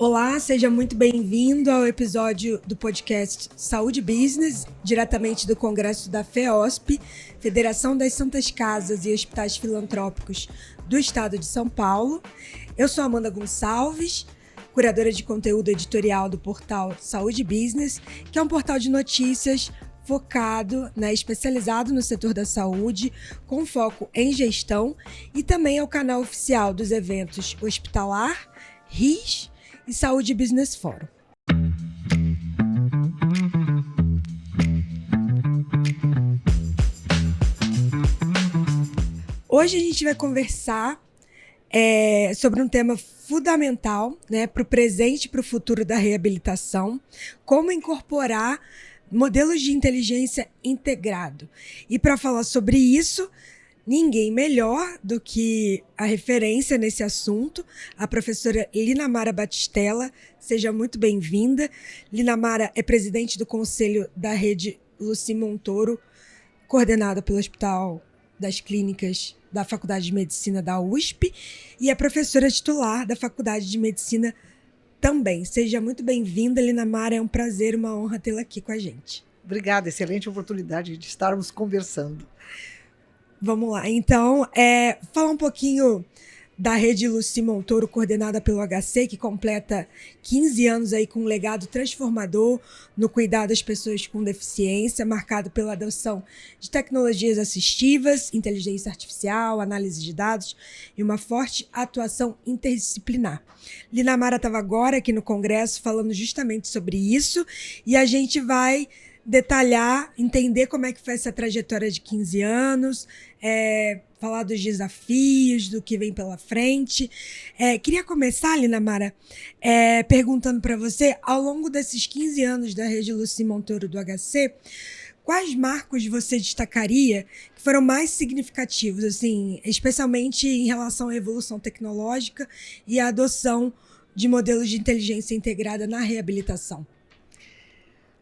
Olá, seja muito bem-vindo ao episódio do podcast Saúde Business, diretamente do Congresso da FEOSP, Federação das Santas Casas e Hospitais Filantrópicos do Estado de São Paulo. Eu sou Amanda Gonçalves, curadora de conteúdo editorial do portal Saúde Business, que é um portal de notícias focado, especializado no setor da saúde, com foco em gestão, e também é o canal oficial dos eventos Hospitalar, RIS e Saúde Business Forum. Hoje a gente vai conversar sobre um tema fundamental, para o presente e para o futuro da reabilitação, como incorporar modelos de inteligência integrado. E para falar sobre isso, ninguém melhor do que a referência nesse assunto, a professora Linamara Batistella. Seja muito bem-vinda. Linamara é presidente do Conselho da Rede Luci Montoro, coordenada pelo Hospital das Clínicas da Faculdade de Medicina da USP, e é professora titular da Faculdade de Medicina também. Seja muito bem-vinda, Linamara. É um prazer, uma honra tê-la aqui com a gente. Obrigada, excelente oportunidade de estarmos conversando. Vamos lá, então, falar um pouquinho da Rede Luci Montoro, coordenada pelo HC, que completa 15 anos aí com um legado transformador no cuidado das pessoas com deficiência, marcado pela adoção de tecnologias assistivas, inteligência artificial, análise de dados e uma forte atuação interdisciplinar. Linamara estava agora aqui no Congresso falando justamente sobre isso, e a gente vai detalhar, entender como é que foi essa trajetória de 15 anos, falar dos desafios, do que vem pela frente. Queria começar, Linamara, perguntando para você, ao longo desses 15 anos da Rede Luci Montoro do HC, quais marcos você destacaria que foram mais significativos, assim, especialmente em relação à evolução tecnológica e à adoção de modelos de inteligência integrada na reabilitação?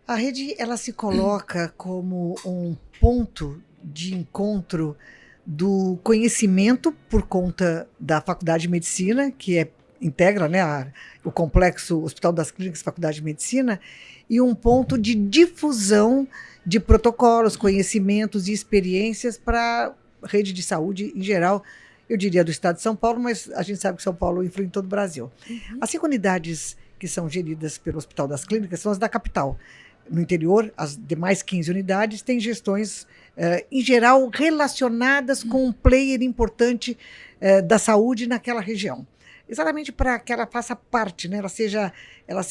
A rede, ela se coloca como um ponto de encontro do conhecimento por conta da Faculdade de Medicina, que integra, o complexo Hospital das Clínicas, Faculdade de Medicina, e um ponto de difusão de protocolos, conhecimentos e experiências para a rede de saúde em geral, eu diria do Estado de São Paulo, mas a gente sabe que São Paulo influi em todo o Brasil. Uhum. As 5 unidades que são geridas pelo Hospital das Clínicas são as da capital. No interior, as demais 15 unidades têm gestões, em geral, relacionadas com um player importante da saúde naquela região. Exatamente para que ela faça parte, ela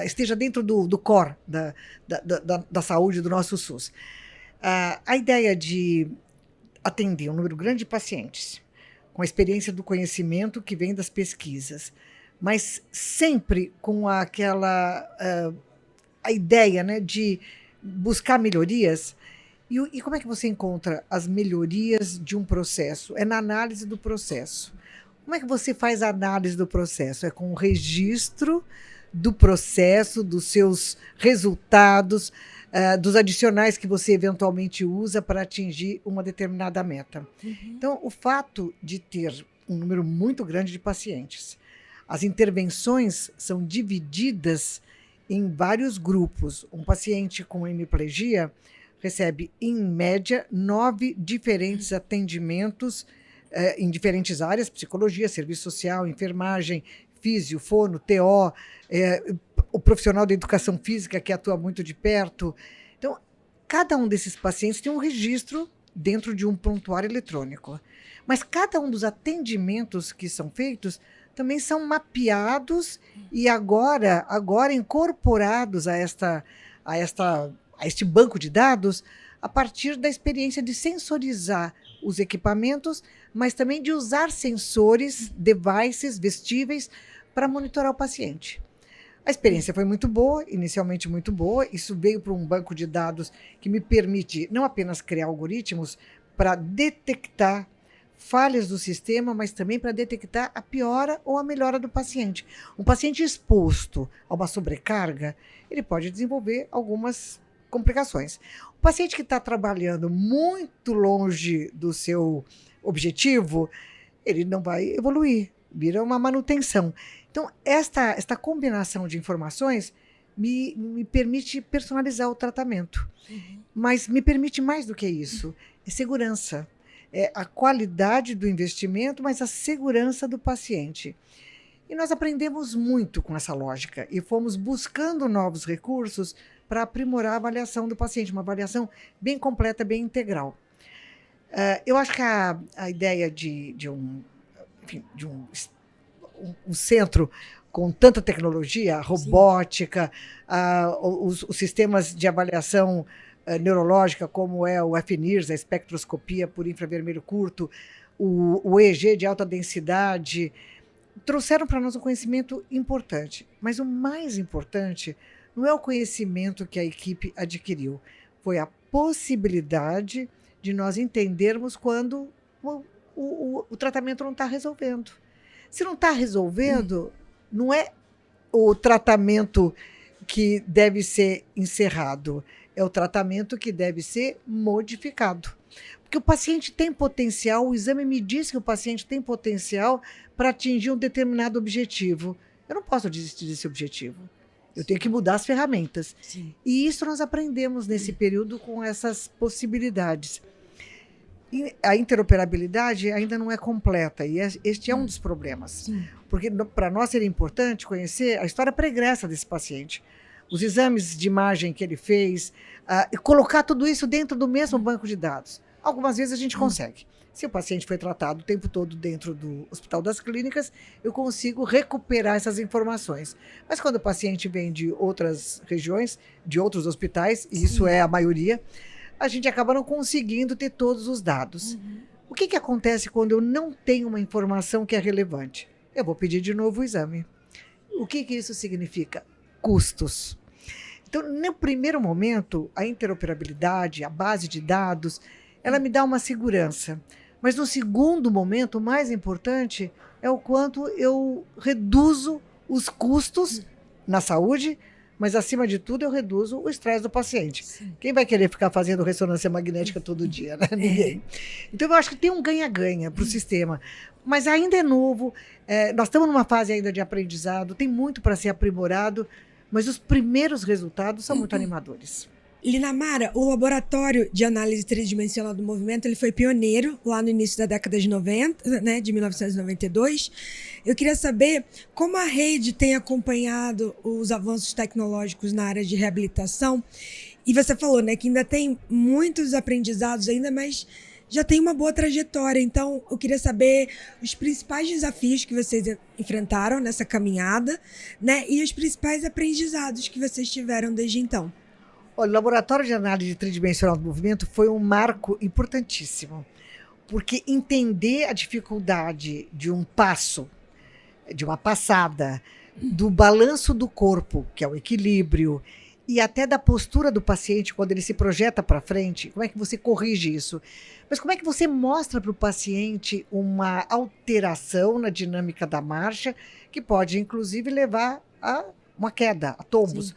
esteja dentro do core da saúde do nosso SUS. A ideia de atender um número grande de pacientes, com a experiência do conhecimento que vem das pesquisas, mas sempre com a ideia, de buscar melhorias. E como é que você encontra as melhorias de um processo? É na análise do processo. Como é que você faz a análise do processo? É com o registro do processo, dos seus resultados, dos adicionais que você eventualmente usa para atingir uma determinada meta. Uhum. Então, o fato de ter um número muito grande de pacientes, as intervenções são divididas em vários grupos. Um paciente com hemiplegia recebe, em média, 9 diferentes atendimentos em diferentes áreas: psicologia, serviço social, enfermagem, físio, fono, TO, o profissional da educação física que atua muito de perto. Então, cada um desses pacientes tem um registro dentro de um prontuário eletrônico. Mas cada um dos atendimentos que são feitos também são mapeados e agora incorporados a este banco de dados a partir da experiência de sensorizar os equipamentos, mas também de usar sensores, devices, vestíveis, para monitorar o paciente. A experiência foi muito boa, inicialmente muito boa. Isso veio para um banco de dados que me permite não apenas criar algoritmos para detectar falhas do sistema, mas também para detectar a piora ou a melhora do paciente. Um paciente exposto a uma sobrecarga, ele pode desenvolver algumas complicações. O paciente que está trabalhando muito longe do seu objetivo, ele não vai evoluir, vira uma manutenção. Então, esta combinação de informações me permite personalizar o tratamento. Mas me permite mais do que isso. É segurança. É a qualidade do investimento, mas a segurança do paciente. E nós aprendemos muito com essa lógica e fomos buscando novos recursos para aprimorar a avaliação do paciente, uma avaliação bem completa, bem integral. Eu acho que a ideia de um centro com tanta tecnologia, robótica, os sistemas de avaliação neurológica, como é o FNIRS, a espectroscopia por infravermelho curto, o EEG de alta densidade, trouxeram para nós um conhecimento importante. Mas o mais importante não é o conhecimento que a equipe adquiriu, foi a possibilidade de nós entendermos quando o tratamento não está resolvendo. Se não está resolvendo, não é o tratamento que deve ser encerrado, é o tratamento que deve ser modificado. Porque o paciente tem potencial, o exame me diz que o paciente tem potencial para atingir um determinado objetivo. Eu não posso desistir desse objetivo. Eu tenho que mudar as ferramentas. Sim. E isso nós aprendemos nesse período com essas possibilidades. E a interoperabilidade ainda não é completa, e este é um dos problemas. Sim. Porque para nós seria importante conhecer a história pregressa desse paciente, os exames de imagem que ele fez, e colocar tudo isso dentro do mesmo banco de dados. Algumas vezes a gente consegue. Se o paciente foi tratado o tempo todo dentro do Hospital das Clínicas, eu consigo recuperar essas informações. Mas quando o paciente vem de outras regiões, de outros hospitais, e isso é a maioria, a gente acaba não conseguindo ter todos os dados. O que acontece quando eu não tenho uma informação que é relevante? Eu vou pedir de novo o exame. O que isso significa? Custos. Então, no primeiro momento, a interoperabilidade, a base de dados, ela me dá uma segurança. Mas no segundo momento, o mais importante é o quanto eu reduzo os custos na saúde, mas, acima de tudo, eu reduzo o estresse do paciente. Sim. Quem vai querer ficar fazendo ressonância magnética todo dia, né? Ninguém. Então, eu acho que tem um ganha-ganha para o sistema. Mas ainda é novo, nós estamos numa fase ainda de aprendizado, tem muito para ser aprimorado, mas os primeiros resultados são muito animadores. Linamara, o laboratório de análise tridimensional do movimento, ele foi pioneiro lá no início da década de 90, né, de 1992. Eu queria saber como a rede tem acompanhado os avanços tecnológicos na área de reabilitação. E você falou, né, que ainda tem muitos aprendizados ainda, mas já tem uma boa trajetória. Então, eu queria saber os principais desafios que vocês enfrentaram nessa caminhada, né, e os principais aprendizados que vocês tiveram desde então. Olha, o Laboratório de Análise Tridimensional do Movimento foi um marco importantíssimo, porque entender a dificuldade de um passo, de uma passada, do balanço do corpo, que é o equilíbrio, e até da postura do paciente quando ele se projeta para frente, como é que você corrige isso? Mas como é que você mostra para o paciente uma alteração na dinâmica da marcha, que pode, inclusive, levar a uma queda, a tombos, sim,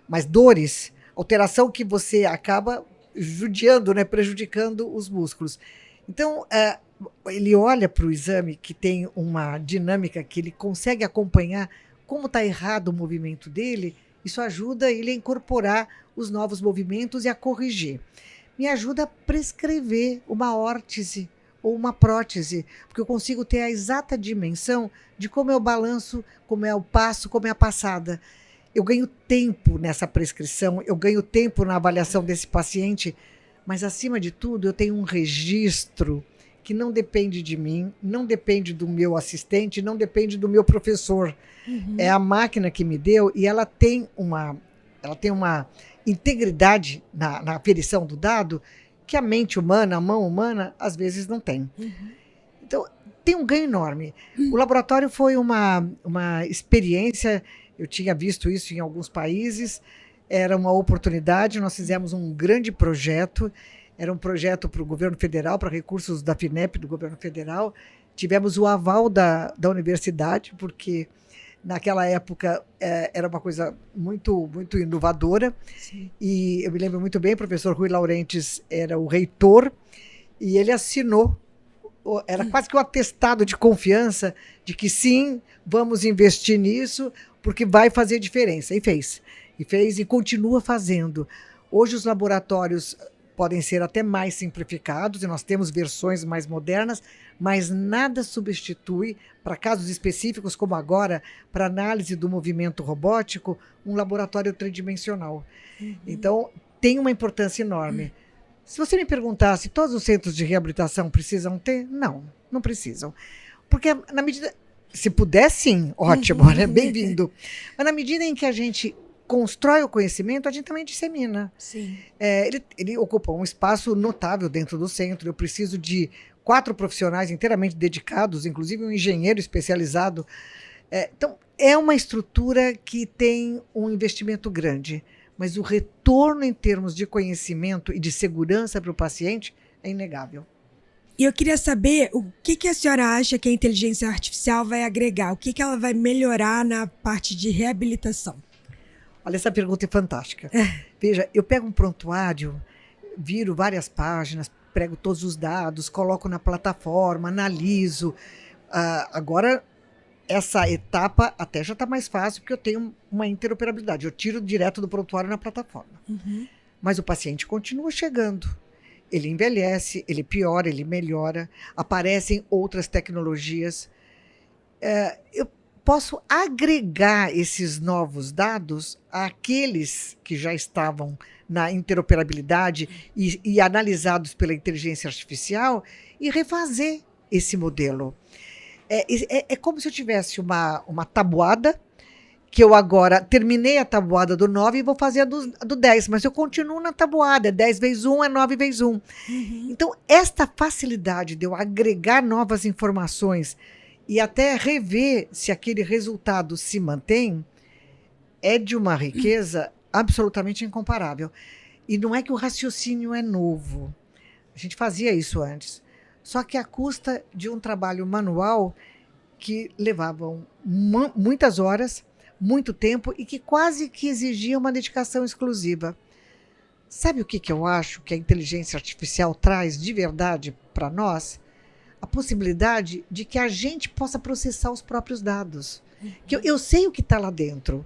mas dores, alteração que você acaba judiando, né, prejudicando os músculos. Então, ele olha para o exame que tem uma dinâmica que ele consegue acompanhar como está errado o movimento dele, isso ajuda ele a incorporar os novos movimentos e a corrigir. Me ajuda a prescrever uma órtese ou uma prótese, porque eu consigo ter a exata dimensão de como é o balanço, como é o passo, como é a passada. Eu ganho tempo nessa prescrição, eu ganho tempo na avaliação desse paciente, mas, acima de tudo, eu tenho um registro que não depende de mim, não depende do meu assistente, não depende do meu professor. É a máquina que me deu e ela tem uma integridade na aferição do dado que a mente humana, a mão humana, às vezes não tem. Então, tem um ganho enorme. O laboratório foi uma experiência. Eu tinha visto isso em alguns países, era uma oportunidade, nós fizemos um grande projeto, era um projeto para o governo federal, para recursos da FINEP, do governo federal. Tivemos o aval da universidade, porque naquela época era uma coisa muito, muito inovadora. Sim. E eu me lembro muito bem, o professor Rui Laurentes era o reitor, e ele assinou era quase que um atestado de confiança de que sim, vamos investir nisso, porque vai fazer diferença. E fez. E fez e continua fazendo. Hoje os laboratórios podem ser até mais simplificados, e nós temos versões mais modernas, mas nada substitui, para casos específicos como agora, para análise do movimento robótico, um laboratório tridimensional. Então, tem uma importância enorme. Se você me perguntasse, todos os centros de reabilitação precisam ter? Não, não precisam. Porque na medida... Se puder, sim, ótimo, né? Bem-vindo. Mas na medida em que a gente constrói o conhecimento, a gente também dissemina. Sim. Ele ocupa um espaço notável dentro do centro. Eu preciso de 4 profissionais inteiramente dedicados, inclusive um engenheiro especializado. Então, é uma estrutura que tem um investimento grande, mas o retorno em termos de conhecimento e de segurança para o paciente é inegável. E eu queria saber o que a senhora acha que a inteligência artificial vai agregar, o que ela vai melhorar na parte de reabilitação? Olha, essa pergunta é fantástica. Veja, eu pego um prontuário, viro várias páginas, prego todos os dados, coloco na plataforma, analiso. Agora, essa etapa até já está mais fácil, porque eu tenho uma interoperabilidade. Eu tiro direto do prontuário na plataforma. Mas o paciente continua chegando. Ele envelhece, ele piora, ele melhora, aparecem outras tecnologias. Eu posso agregar esses novos dados àqueles que já estavam na interoperabilidade e analisados pela inteligência artificial e refazer esse modelo. É como se eu tivesse uma tabuada, que eu agora terminei a tabuada do 9 e vou fazer a do 10, mas eu continuo na tabuada, 10 vezes 1 é 9 vezes 1. Então, esta facilidade de eu agregar novas informações e até rever se aquele resultado se mantém, é de uma riqueza absolutamente incomparável. E não é que o raciocínio é novo. A gente fazia isso antes. Só que à custa de um trabalho manual que levavam muitas horas, muito tempo e que quase que exigia uma dedicação exclusiva. Sabe o que eu acho que a inteligência artificial traz de verdade para nós? A possibilidade de que a gente possa processar os próprios dados. Que eu sei o que está lá dentro.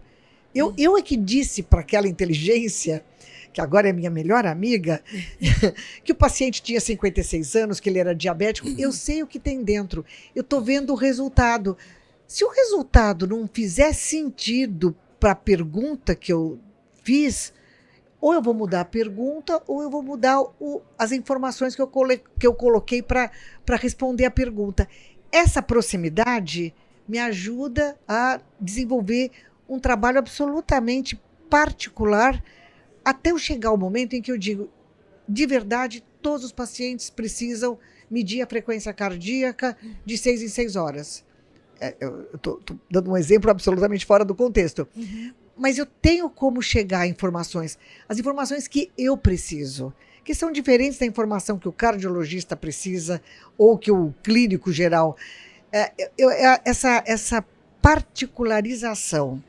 Eu é que disse para aquela inteligência, que agora é minha melhor amiga, que o paciente tinha 56 anos, que ele era diabético. Eu sei o que tem dentro. Eu estou vendo o resultado. Se o resultado não fizer sentido para a pergunta que eu fiz, ou eu vou mudar a pergunta, ou eu vou mudar as informações que eu coloquei para responder a pergunta. Essa proximidade me ajuda a desenvolver um trabalho absolutamente particular, até eu chegar ao momento em que eu digo, de verdade, todos os pacientes precisam medir a frequência cardíaca de 6 em 6 horas. Eu estou dando um exemplo absolutamente fora do contexto. Mas eu tenho como chegar a informações, as informações que eu preciso, que são diferentes da informação que o cardiologista precisa ou que o clínico geral. Essa particularização,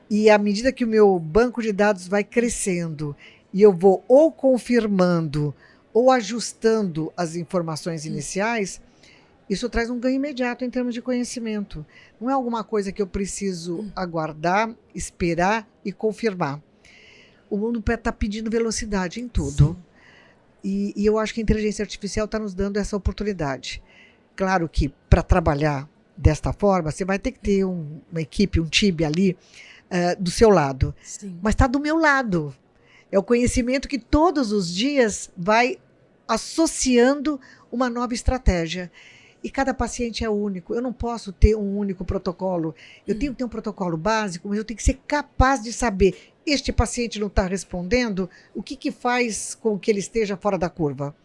e à medida que o meu banco de dados vai crescendo e eu vou ou confirmando ou ajustando as informações iniciais, isso traz um ganho imediato em termos de conhecimento. Não é alguma coisa que eu preciso aguardar, esperar e confirmar. O mundo está pedindo velocidade em tudo. E eu acho que a inteligência artificial está nos dando essa oportunidade. Claro que para trabalhar desta forma, você vai ter que ter uma equipe, um time ali do seu lado. Sim. Mas está do meu lado. É o conhecimento que todos os dias vai associando uma nova estratégia. E cada paciente é único. Eu não posso ter um único protocolo. Eu tenho que ter um protocolo básico, mas eu tenho que ser capaz de saber, este paciente não está respondendo, o que faz com que ele esteja fora da curva?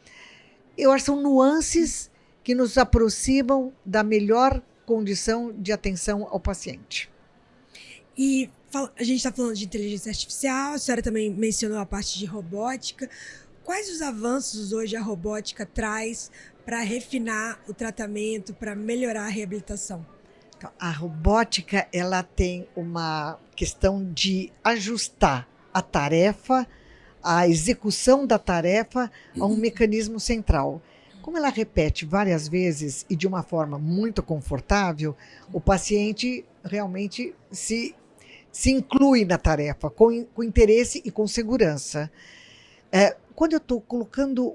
Eu acho que são nuances que nos aproximam da melhor condição de atenção ao paciente. E a gente está falando de inteligência artificial, a senhora também mencionou a parte de robótica. Quais os avanços hoje a robótica traz para refinar o tratamento, para melhorar a reabilitação? Então, a robótica, ela tem uma questão de ajustar a tarefa, a execução da tarefa a um mecanismo central. Como ela repete várias vezes e de uma forma muito confortável, o paciente realmente se inclui na tarefa com interesse e com segurança. Quando eu estou colocando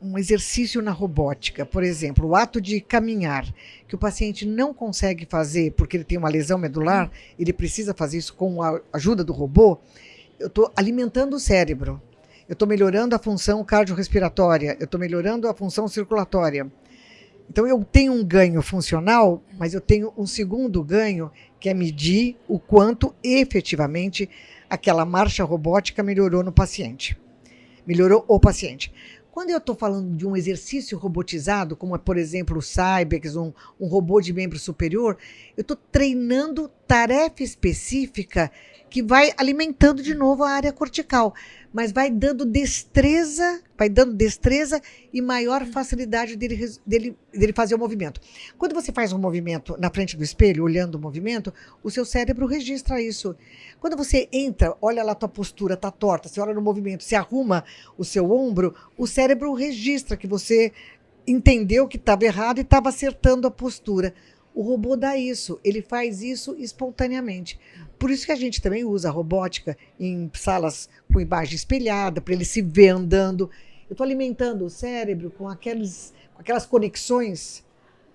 um exercício na robótica, por exemplo, o ato de caminhar, que o paciente não consegue fazer porque ele tem uma lesão medular, ele precisa fazer isso com a ajuda do robô, eu estou alimentando o cérebro, eu estou melhorando a função cardiorrespiratória, eu estou melhorando a função circulatória. Então eu tenho um ganho funcional, mas eu tenho um segundo ganho, que é medir o quanto efetivamente aquela marcha robótica melhorou no paciente. Melhorou o paciente. Quando eu estou falando de um exercício robotizado, como por exemplo o Cybex, um robô de membro superior, eu estou treinando tarefa específica que vai alimentando de novo a área cortical, mas vai dando destreza e maior facilidade dele fazer o movimento. Quando você faz um movimento na frente do espelho, olhando o movimento, o seu cérebro registra isso. Quando você entra, olha lá a tua postura, está torta, você olha no movimento, você arruma o seu ombro, o cérebro registra que você entendeu que estava errado e estava acertando a postura. O robô dá isso, ele faz isso espontaneamente. Por isso que a gente também usa a robótica em salas com imagem espelhada, para ele se ver andando. Eu estou alimentando o cérebro com aquelas conexões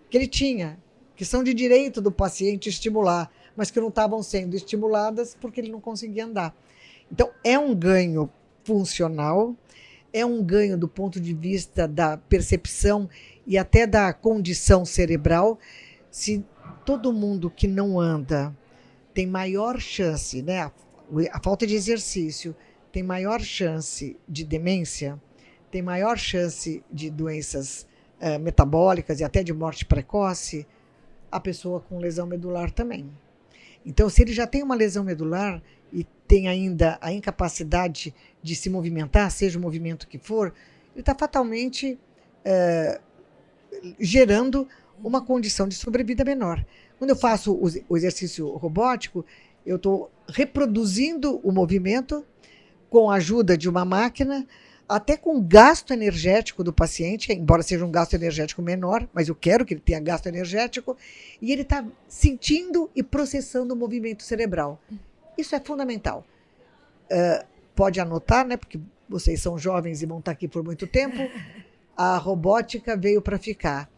que ele tinha, que são de direito do paciente estimular, mas que não estavam sendo estimuladas porque ele não conseguia andar. Então, é um ganho funcional, é um ganho do ponto de vista da percepção e até da condição cerebral. Se todo mundo que não anda tem maior chance, né, a falta de exercício tem maior chance de demência, tem maior chance de doenças metabólicas e até de morte precoce, a pessoa com lesão medular também. Então, se ele já tem uma lesão medular e tem ainda a incapacidade de se movimentar, seja o movimento que for, ele está fatalmente gerando uma condição de sobrevida menor. Quando eu faço o exercício robótico, eu estou reproduzindo o movimento com a ajuda de uma máquina, até com o gasto energético do paciente, embora seja um gasto energético menor, mas eu quero que ele tenha gasto energético, e ele está sentindo e processando o movimento cerebral. Isso é fundamental. Pode anotar, né, porque vocês são jovens e vão estar aqui por muito tempo, a robótica veio para ficar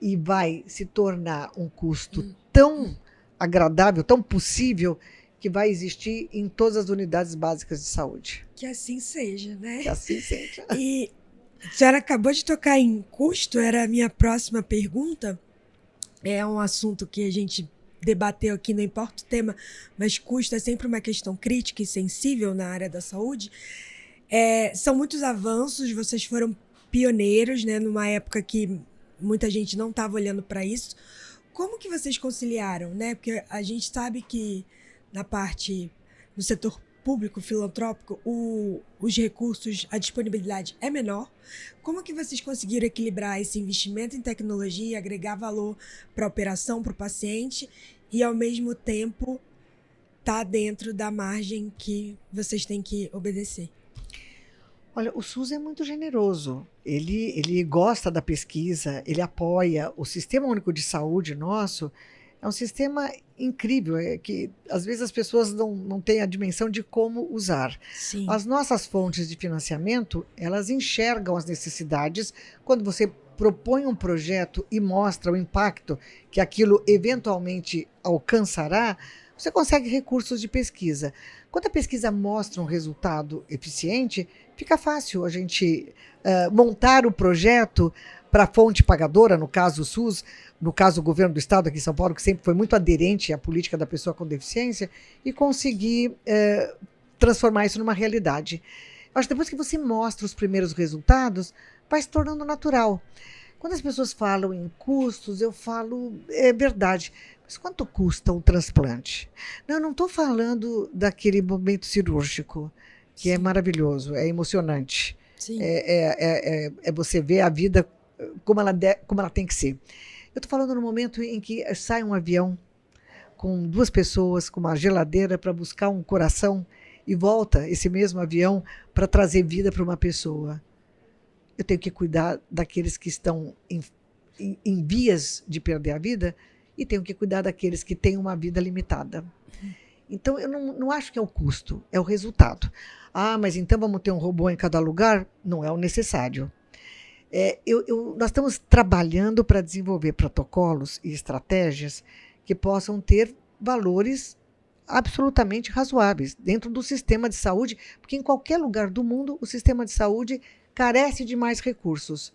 e vai se tornar um custo tão agradável, tão possível, que vai existir em todas as unidades básicas de saúde. Que assim seja, né? Que assim seja. E a senhora acabou de tocar em custo, era a minha próxima pergunta. É um assunto que a gente debateu aqui, não importa o tema, mas custo é sempre uma questão crítica e sensível na área da saúde. São muitos avanços, vocês foram pioneiros, né, numa época que muita gente não estava olhando para isso. Como que vocês conciliaram, né? Porque a gente sabe que no setor público, filantrópico, os recursos, a disponibilidade é menor. Como que vocês conseguiram equilibrar esse investimento em tecnologia, agregar valor para a operação, para o paciente, e ao mesmo tempo tá dentro da margem que vocês têm que obedecer? Olha, o SUS é muito generoso. Ele gosta da pesquisa, ele apoia. O Sistema Único de Saúde nosso é um sistema incrível, que às vezes as pessoas não têm a dimensão de como usar. Sim. As nossas fontes de financiamento, elas enxergam as necessidades. Quando você propõe um projeto e mostra o impacto que aquilo eventualmente alcançará, você consegue recursos de pesquisa. Quando a pesquisa mostra um resultado eficiente, fica fácil a gente montar o projeto para a fonte pagadora, no caso o SUS, no caso o governo do estado aqui em São Paulo, que sempre foi muito aderente à política da pessoa com deficiência, e conseguir transformar isso numa realidade. Eu acho que depois que você mostra os primeiros resultados, vai se tornando natural. Quando as pessoas falam em custos, eu falo, é verdade, mas quanto custa um transplante? Eu não estou falando daquele momento cirúrgico, que Sim. é maravilhoso, é emocionante. Sim. É você ver a vida como ela tem que ser. Eu estou falando no momento em que sai um avião com 2 pessoas, com uma geladeira para buscar um coração e volta esse mesmo avião para trazer vida para uma pessoa. eu tenho que cuidar daqueles que estão em vias de perder a vida e tenho que cuidar daqueles que têm uma vida limitada. Então, eu não acho que é o custo, é o resultado. Ah, mas então vamos ter um robô em cada lugar? Não é o necessário. Nós estamos trabalhando para desenvolver protocolos e estratégias que possam ter valores absolutamente razoáveis dentro do sistema de saúde, porque em qualquer lugar do mundo o sistema de saúde carece de mais recursos.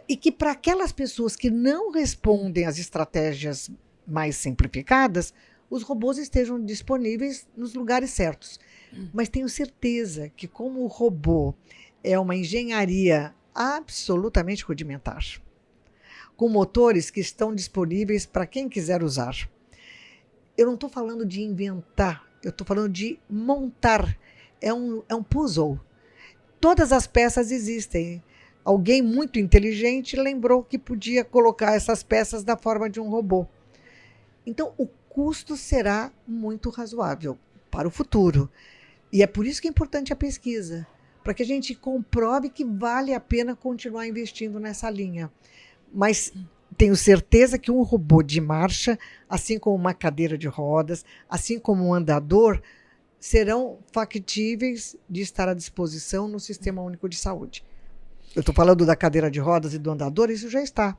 E que para aquelas pessoas que não respondem às estratégias mais simplificadas, os robôs estejam disponíveis nos lugares certos. Mas tenho certeza que, como o robô é uma engenharia absolutamente rudimentar, com motores que estão disponíveis para quem quiser usar. Eu não estou falando de inventar, eu estou falando de montar. É um puzzle. Todas as peças existem. Alguém muito inteligente lembrou que podia colocar essas peças da forma de um robô. Então, o custo será muito razoável para o futuro. E é por isso que é importante a pesquisa, para que a gente comprove que vale a pena continuar investindo nessa linha. Mas tenho certeza que um robô de marcha, assim como uma cadeira de rodas, assim como um andador, serão factíveis de estar à disposição no Sistema Único de Saúde. Eu estou falando da cadeira de rodas e do andador, isso já está.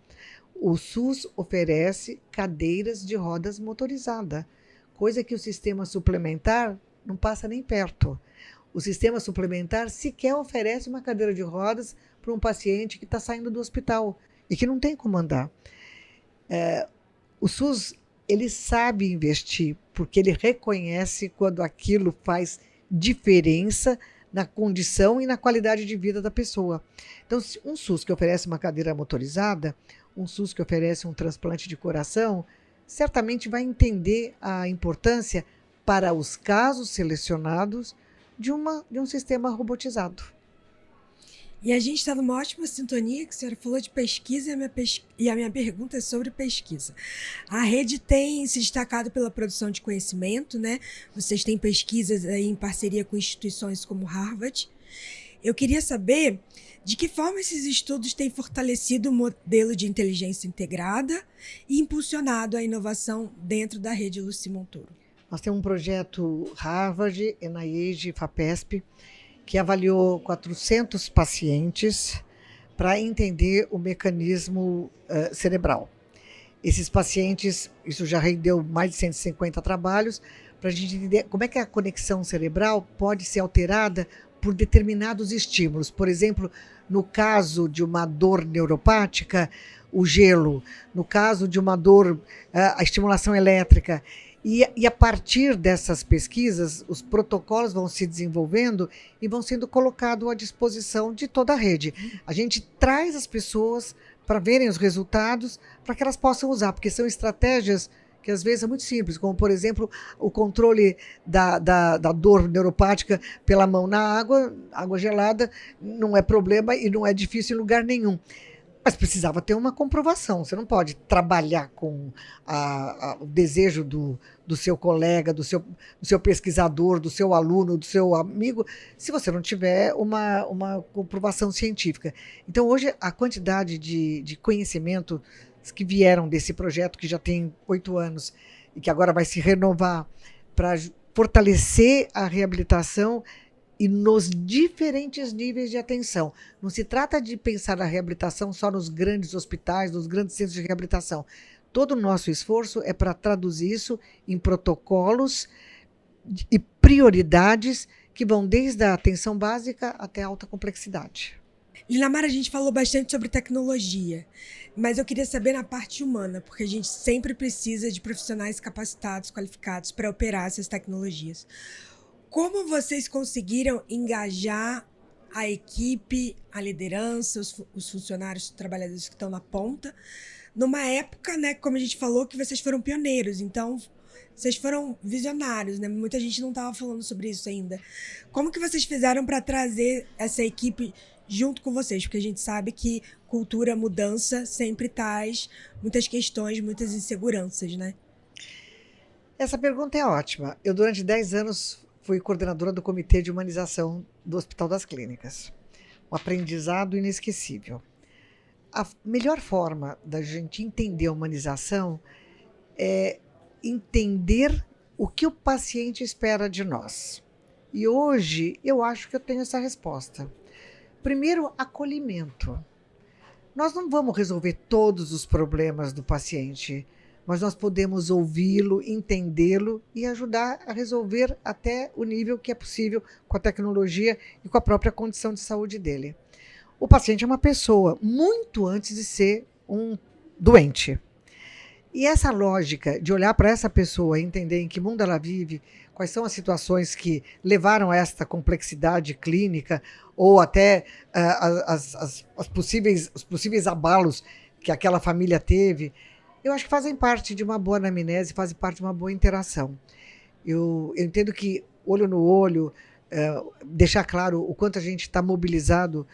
O SUS oferece cadeiras de rodas motorizada, coisa que o sistema suplementar não passa nem perto. O sistema suplementar sequer oferece uma cadeira de rodas para um paciente que está saindo do hospital e que não tem como andar. O SUS, ele sabe investir, porque ele reconhece quando aquilo faz diferença na condição e na qualidade de vida da pessoa. Então, um SUS que oferece uma cadeira motorizada, um SUS que oferece um transplante de coração, certamente vai entender a importância para os casos selecionados de um sistema robotizado. E a gente está numa ótima sintonia, que a senhora falou de pesquisa e a minha pergunta é sobre pesquisa. A rede tem se destacado pela produção de conhecimento, né? Vocês têm pesquisas aí em parceria com instituições como Harvard. Eu queria saber de que forma esses estudos têm fortalecido o modelo de inteligência integrada e impulsionado a inovação dentro da rede Luci Montoro. Nós temos um projeto Harvard, NIH e FAPESP, que avaliou 400 pacientes para entender o mecanismo cerebral. Esses pacientes, isso já rendeu mais de 150 trabalhos, para a gente entender como é que a conexão cerebral pode ser alterada por determinados estímulos. Por exemplo, no caso de uma dor neuropática, o gelo. No caso de uma dor, a estimulação elétrica. E a partir dessas pesquisas, os protocolos vão se desenvolvendo e vão sendo colocados à disposição de toda a rede. A gente traz as pessoas para verem os resultados, para que elas possam usar, porque são estratégias que às vezes são muito simples, como, por exemplo, o controle da dor neuropática pela mão na água gelada, não é problema e não é difícil em lugar nenhum. Mas precisava ter uma comprovação. Você não pode trabalhar com o desejo do seu colega, do seu pesquisador, do seu aluno, do seu amigo, se você não tiver uma comprovação científica. Então, hoje, a quantidade de conhecimento que vieram desse projeto, que já tem 8 anos, e que agora vai se renovar para fortalecer a reabilitação e nos diferentes níveis de atenção. Não se trata de pensar a reabilitação só nos grandes hospitais, nos grandes centros de reabilitação. Todo o nosso esforço é para traduzir isso em protocolos e prioridades que vão desde a atenção básica até a alta complexidade. Linamar, a gente falou bastante sobre tecnologia, mas eu queria saber na parte humana, porque a gente sempre precisa de profissionais capacitados, qualificados para operar essas tecnologias. Como vocês conseguiram engajar a equipe, a liderança, os funcionários, os trabalhadores que estão na ponta, numa época, né, como a gente falou, que vocês foram pioneiros, então vocês foram visionários, né? Muita gente não estava falando sobre isso ainda. Como que vocês fizeram para trazer essa equipe junto com vocês? Porque a gente sabe que cultura, mudança sempre traz muitas questões, muitas inseguranças, né? Essa pergunta é ótima. Eu, durante 10 anos, fui coordenadora do Comitê de Humanização do Hospital das Clínicas, um aprendizado inesquecível. A melhor forma da gente entender a humanização é entender o que o paciente espera de nós. E hoje eu acho que eu tenho essa resposta. Primeiro, acolhimento. Nós não vamos resolver todos os problemas do paciente, mas nós podemos ouvi-lo, entendê-lo e ajudar a resolver até o nível que é possível com a tecnologia e com a própria condição de saúde dele. O paciente é uma pessoa, muito antes de ser um doente. E essa lógica de olhar para essa pessoa e entender em que mundo ela vive, quais são as situações que levaram a esta complexidade clínica ou até os possíveis abalos que aquela família teve, eu acho que fazem parte de uma boa anamnese, fazem parte de uma boa interação. Eu entendo que olho no olho, deixar claro o quanto a gente está mobilizado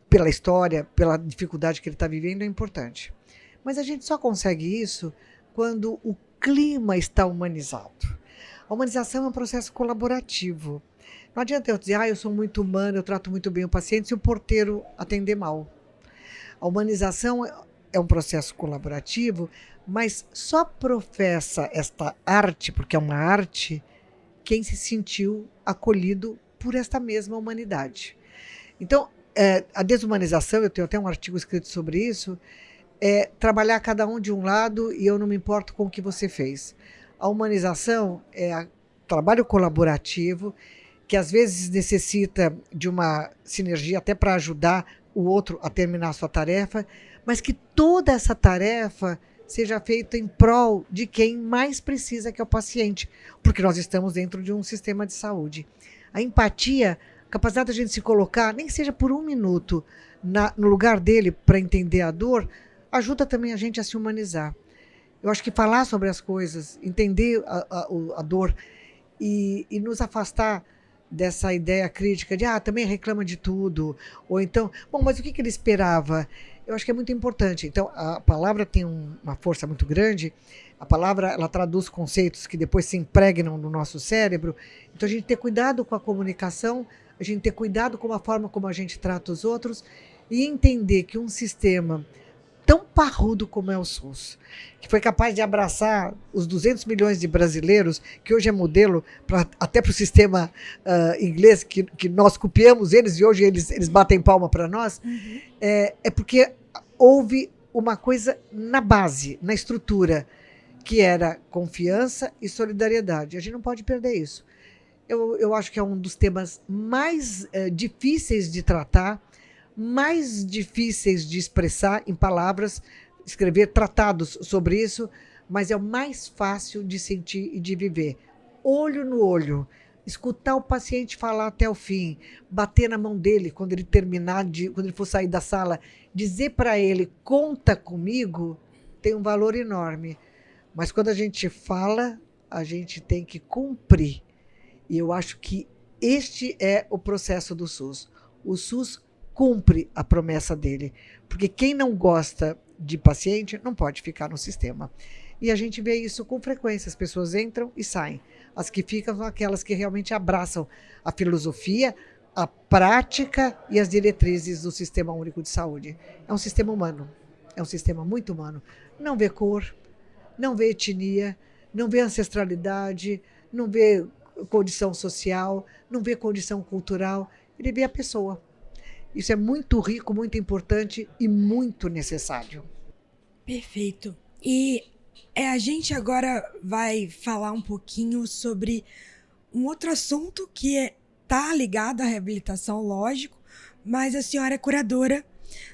pela história, pela dificuldade que ele está vivendo é importante. Mas a gente só consegue isso quando o clima está humanizado. A humanização é um processo colaborativo. Não adianta eu dizer, eu sou muito humano, eu trato muito bem o paciente, se o porteiro atender mal. A humanização é um processo colaborativo, mas só professa esta arte, porque é uma arte, quem se sentiu acolhido por esta mesma humanidade. Então, a desumanização, eu tenho até um artigo escrito sobre isso, é trabalhar cada um de um lado e eu não me importo com o que você fez. A humanização é trabalho colaborativo, que às vezes necessita de uma sinergia até para ajudar o outro a terminar a sua tarefa, mas que toda essa tarefa seja feita em prol de quem mais precisa, que é o paciente, porque nós estamos dentro de um sistema de saúde. A empatia, a capacidade da gente se colocar, nem que seja por um minuto, no lugar dele para entender a dor, ajuda também a gente a se humanizar. Eu acho que falar sobre as coisas, entender a dor e nos afastar dessa ideia crítica de também reclama de tudo, ou então, bom, mas o que ele esperava? Eu acho que é muito importante. Então, a palavra tem uma força muito grande, a palavra ela traduz conceitos que depois se impregnam no nosso cérebro, então a gente ter cuidado com a comunicação, a gente ter cuidado com a forma como a gente trata os outros e entender que um sistema tão parrudo como é o SUS, que foi capaz de abraçar os 200 milhões de brasileiros, que hoje é modelo até para o sistema inglês, que nós copiamos eles e hoje eles batem palma para nós, é porque houve uma coisa na base, na estrutura, que era confiança e solidariedade. A gente não pode perder isso. Eu acho que é um dos temas mais difíceis de tratar, mais difíceis de expressar em palavras, escrever tratados sobre isso, mas é o mais fácil de sentir e de viver. Olho no olho, escutar o paciente falar até o fim, bater na mão dele quando ele terminar, quando ele for sair da sala, dizer para ele, conta comigo, tem um valor enorme. Mas quando a gente fala, a gente tem que cumprir. E eu acho que este é o processo do SUS. O SUS cumpre a promessa dele, porque quem não gosta de paciente não pode ficar no sistema. E a gente vê isso com frequência, as pessoas entram e saem. As que ficam são aquelas que realmente abraçam a filosofia, a prática e as diretrizes do Sistema Único de Saúde. É um sistema humano, é um sistema muito humano. Não vê cor, não vê etnia, não vê ancestralidade, não vê condição social, não vê condição cultural, ele vê a pessoa. Isso é muito rico, muito importante e muito necessário. Perfeito. E a gente agora vai falar um pouquinho sobre um outro assunto que está ligado à reabilitação, lógico, mas a senhora é curadora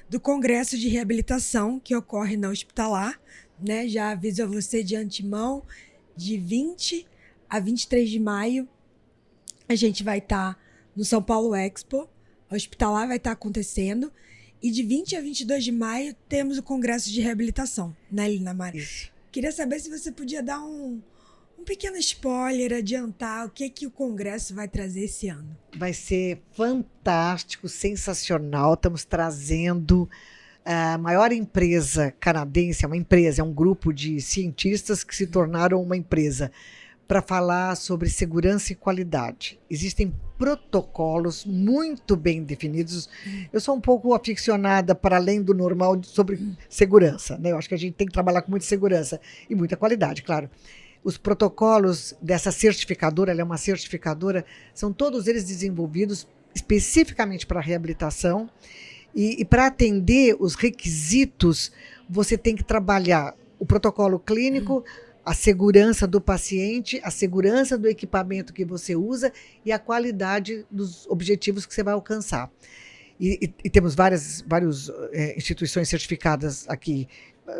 do Congresso de Reabilitação que ocorre na Hospitalar, né? Já aviso a você de antemão, de 20 a 23 de maio, a gente vai estar no São Paulo Expo. A Hospitalar vai estar acontecendo. E de 20 a 22 de maio temos o Congresso de Reabilitação, né, Linamar? Isso. Queria saber se você podia dar um pequeno spoiler, adiantar o que o Congresso vai trazer esse ano. Vai ser fantástico, sensacional. Estamos trazendo a maior empresa canadense, é um grupo de cientistas que se tornaram uma empresa, para falar sobre segurança e qualidade. Existem protocolos muito bem definidos. Eu sou um pouco aficionada para além do normal sobre segurança, né? Eu acho que a gente tem que trabalhar com muita segurança e muita qualidade, claro. Os protocolos dessa certificadora, ela é uma certificadora, são todos eles desenvolvidos especificamente para a reabilitação e para atender os requisitos, você tem que trabalhar o protocolo clínico, a segurança do paciente, a segurança do equipamento que você usa e a qualidade dos objetivos que você vai alcançar. E temos várias instituições certificadas aqui.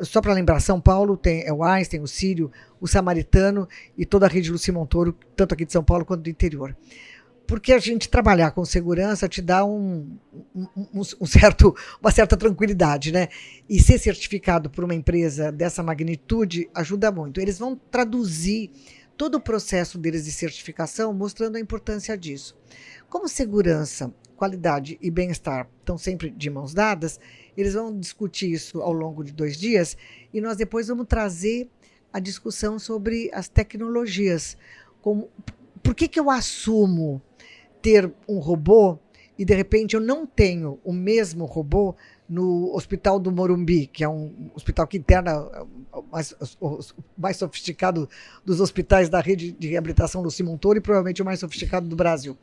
Só para lembrar, São Paulo tem o Einstein, o Sírio, o Samaritano e toda a rede Luci Montoro, tanto aqui de São Paulo quanto do interior. Porque a gente trabalhar com segurança te dá uma certa tranquilidade, né? E ser certificado por uma empresa dessa magnitude ajuda muito. Eles vão traduzir todo o processo deles de certificação, mostrando a importância disso. Como segurança, qualidade e bem-estar estão sempre de mãos dadas, eles vão discutir isso ao longo de 2 dias e nós depois vamos trazer a discussão sobre as tecnologias. Por que eu assumo ter um robô e, de repente, eu não tenho o mesmo robô no Hospital do Morumbi, que é um hospital que interna o mais sofisticado dos hospitais da rede de reabilitação Luci Montoro e provavelmente o mais sofisticado do Brasil.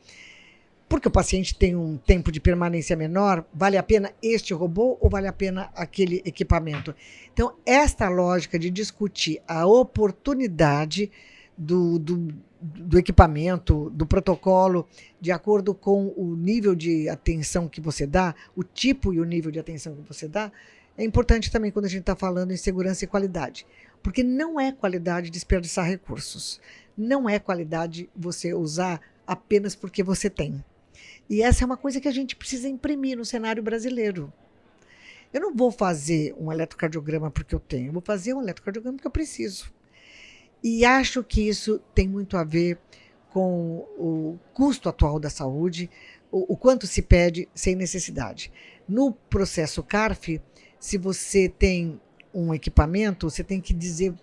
Porque o paciente tem um tempo de permanência menor, vale a pena este robô ou vale a pena aquele equipamento? Então, esta lógica de discutir a oportunidade do equipamento, do protocolo, de acordo com o nível de atenção que você dá, o tipo e o nível de atenção que você dá, é importante também quando a gente está falando em segurança e qualidade. Porque não é qualidade desperdiçar recursos. Não é qualidade você usar apenas porque você tem. E essa é uma coisa que a gente precisa imprimir no cenário brasileiro. Eu não vou fazer um eletrocardiograma porque eu tenho, eu vou fazer um eletrocardiograma porque eu preciso. E acho que isso tem muito a ver com o custo atual da saúde, o quanto se pede sem necessidade. No processo CARF, se você tem um equipamento, você tem que dizer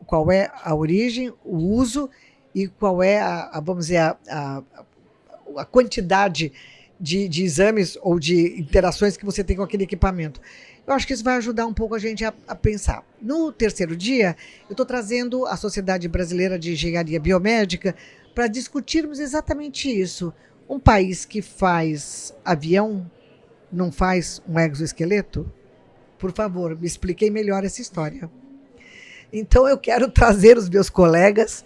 qual é a origem, o uso e qual é vamos dizer, a quantidade de exames ou de interações que você tem com aquele equipamento. Eu acho que isso vai ajudar um pouco a gente a pensar. No terceiro dia, eu estou trazendo a Sociedade Brasileira de Engenharia Biomédica para discutirmos exatamente isso. Um país que faz avião não faz um exoesqueleto? Por favor, me expliquem melhor essa história. Então, eu quero trazer os meus colegas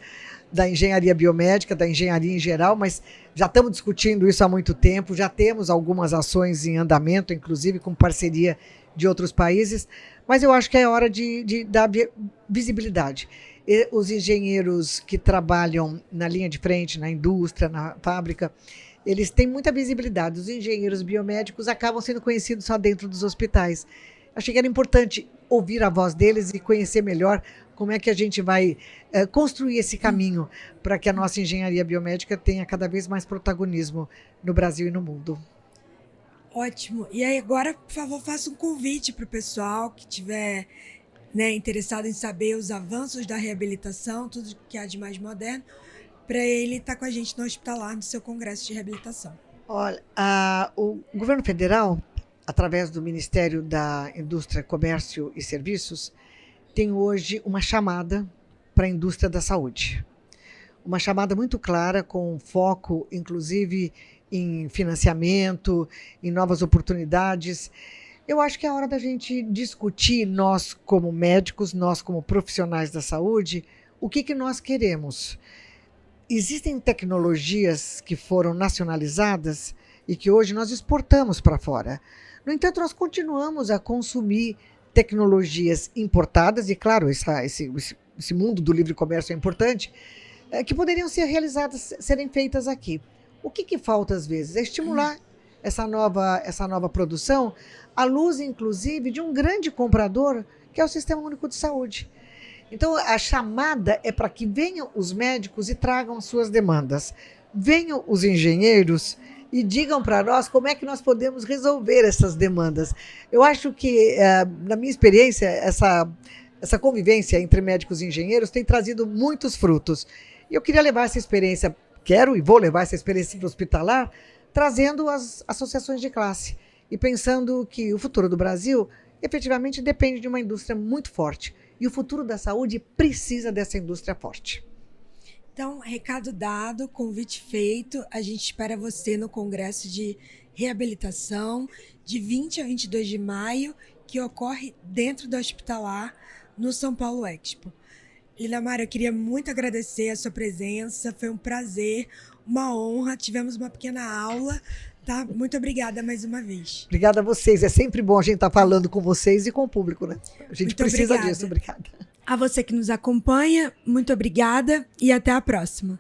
da engenharia biomédica, da engenharia em geral, mas já estamos discutindo isso há muito tempo, já temos algumas ações em andamento, inclusive com parceria de outros países, mas eu acho que é hora de dar visibilidade. E os engenheiros que trabalham na linha de frente, na indústria, na fábrica, eles têm muita visibilidade. Os engenheiros biomédicos acabam sendo conhecidos só dentro dos hospitais. Achei que era importante ouvir a voz deles e conhecer melhor como é que a gente vai construir esse caminho para que a nossa engenharia biomédica tenha cada vez mais protagonismo no Brasil e no mundo. Ótimo. E aí agora, por favor, faça um convite para o pessoal que estiver interessado em saber os avanços da reabilitação, tudo que há de mais moderno, para ele estar com a gente no Hospitalar, no seu congresso de reabilitação. Olha, o governo federal, através do Ministério da Indústria, Comércio e Serviços, tem hoje uma chamada para a indústria da saúde. Uma chamada muito clara, com foco, inclusive, em financiamento, em novas oportunidades. Eu acho que é hora da gente discutir, nós como médicos, nós como profissionais da saúde, o que nós queremos. Existem tecnologias que foram nacionalizadas e que hoje nós exportamos para fora. No entanto, nós continuamos a consumir tecnologias importadas, e claro, esse mundo do livre comércio é importante, que poderiam ser realizadas, serem feitas aqui. O que falta às vezes? É estimular essa nova produção à luz, inclusive, de um grande comprador, que é o Sistema Único de Saúde. Então, a chamada é para que venham os médicos e tragam as suas demandas. Venham os engenheiros e digam para nós como é que nós podemos resolver essas demandas. Eu acho que, na minha experiência, essa convivência entre médicos e engenheiros tem trazido muitos frutos. E eu queria levar essa experiência quero e vou levar essa experiência para o hospitalar, trazendo as associações de classe e pensando que o futuro do Brasil efetivamente depende de uma indústria muito forte. E o futuro da saúde precisa dessa indústria forte. Então, recado dado, convite feito. A gente espera você no Congresso de Reabilitação, de 20 a 22 de maio, que ocorre dentro do hospitalar, no São Paulo Expo. Linamar, eu queria muito agradecer a sua presença, foi um prazer, uma honra, tivemos uma pequena aula, tá? Muito obrigada mais uma vez. Obrigada a vocês, é sempre bom a gente estar falando com vocês e com o público, né? A gente Muito precisa obrigada. disso, obrigada. A você que nos acompanha, muito obrigada e até a próxima.